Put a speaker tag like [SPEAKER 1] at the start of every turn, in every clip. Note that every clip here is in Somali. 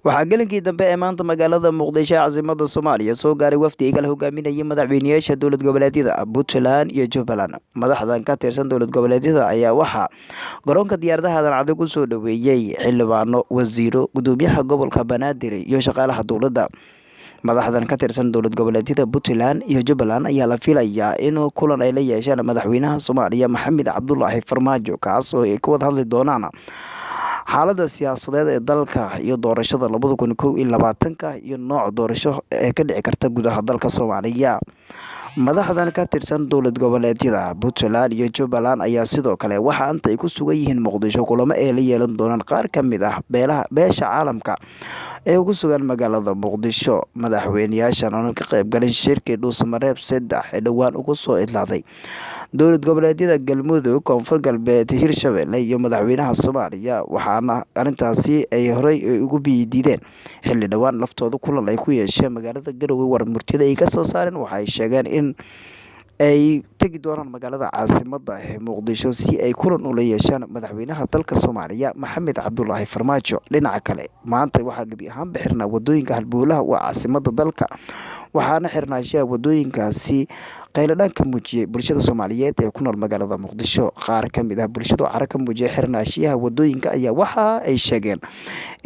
[SPEAKER 1] waxaa gelinkii dambe ee maanta magaalada Mugdisho caasimada Soomaaliya soo gaaray wafdi kala hogaaminaya madaxweyniyaasha dowlad goboleedyada buntland iyo jubbaland. Madaxdan ka tirsan dowlad goboleedyada ayaa waxaa garoonka diyaaradaha Cad ku soo dhaweeyay xildhibaano, wasiiro, gudoomiyaha gobolka Banaadir iyo shaqaalaha dowladda. Madaxdan ka tirsan dowlad goboleedyada buntland iyo jubbaland ayaa la filayaa in kulan ay la yeeshaan madaxweynaha Soomaaliya Maxamed Cabdullaahi Farmaajo, kaas oo ay ka wada hadli doonaan xaaladda siyaasadeed ee dalka iyo doorashada 2021 iyo nooc doorasho ee ka dhici karta gudaha dalka Soomaaliya. Madaxdan ka tirsan dowlad goboleedyada buntland iyo jubbaland ayaa sidoo kale waxa ay ku sugan yihiin Mugdisho kulamo ay la yeelan doonaan qaar ka mid ah beesha caalamka ee ugu sugan magaalada Mugdisho. Madaxweyniyaashan oo ka qayb galay shirkii Dhuusamareeb 3 ee dhawaan ugu soo idlaaday dowlad goboleedyada Galmudug, Koonfur Galbeed, Hirshabelle iyo madaxweynaha Soomaaliya, waxaana arintaasi ay horey ugu biidideen xilli dhawaan laftooda kulan ay ku yeesheen magaalada Garay. Warmurtida ay ka soo saareen waxay sheegeen in ay tagi doonaan magaalada caasimada ee Mugdisho si ay kulan ula yeeshaan madaxweynaha dalka Soomaaliya Maxamed Cabdullaahi Farmaajo. Dhinaca kale, maanta waxaa gabi ahaan xirnaa wadooyinka halbowlaha waa caasimada dalka, waxaana xirnaashiya wadooyinkaasi qayladhaan ka muujiyay bulshada Soomaaliyeed ee ku nool magaalada Mugdisho. Qaar ka mid ah bulshada cara ka muujiyay xirnaashiyaha wadooyinka ayaa waxa ay sheegeen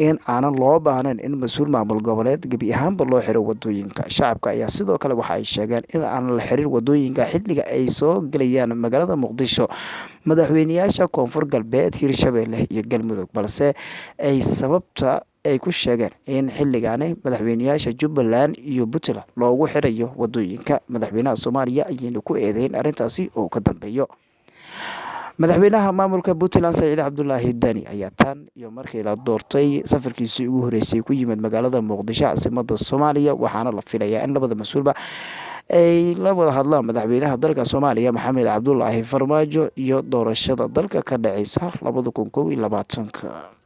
[SPEAKER 1] in aanan loo baahnayn in mas'uul maamul goboleed gabi ahaanba loo xiro wadooyinka. Shacabka ayaa sidoo kale waxa ay sheegeen in aan la xirin wadooyinka xilliga ay soo galayaan magaalada Mugdisho madaxweyniyaasha Koonfur Galbeed, Hirshabelle iyo Galmudug, balse ay sababta ay ku sheegeen in xilligaani madaxweyniyaasha Jubbaland iyo Buntland loogu xirayo wadooyinka. Madaxweynaha Soomaaliya ayayna ku eedeyn arintaasi oo ka dambeeyo. Madaxweynaha maamulka Buntland Saciid Cabdullaahi Dani ayaa tan iyo markii la doortay safarkiisii ugu horeysay ku yimid magaalada Mugdisho caasimada Soomaaliya, waxaana la filayaa in labada mas'uulba ay la wada hadlaan madaxweynaha dalka Soomaaliya Maxamed Cabdullaahi Farmaajo iyo doorashada dalka ka dhacaysa 2021.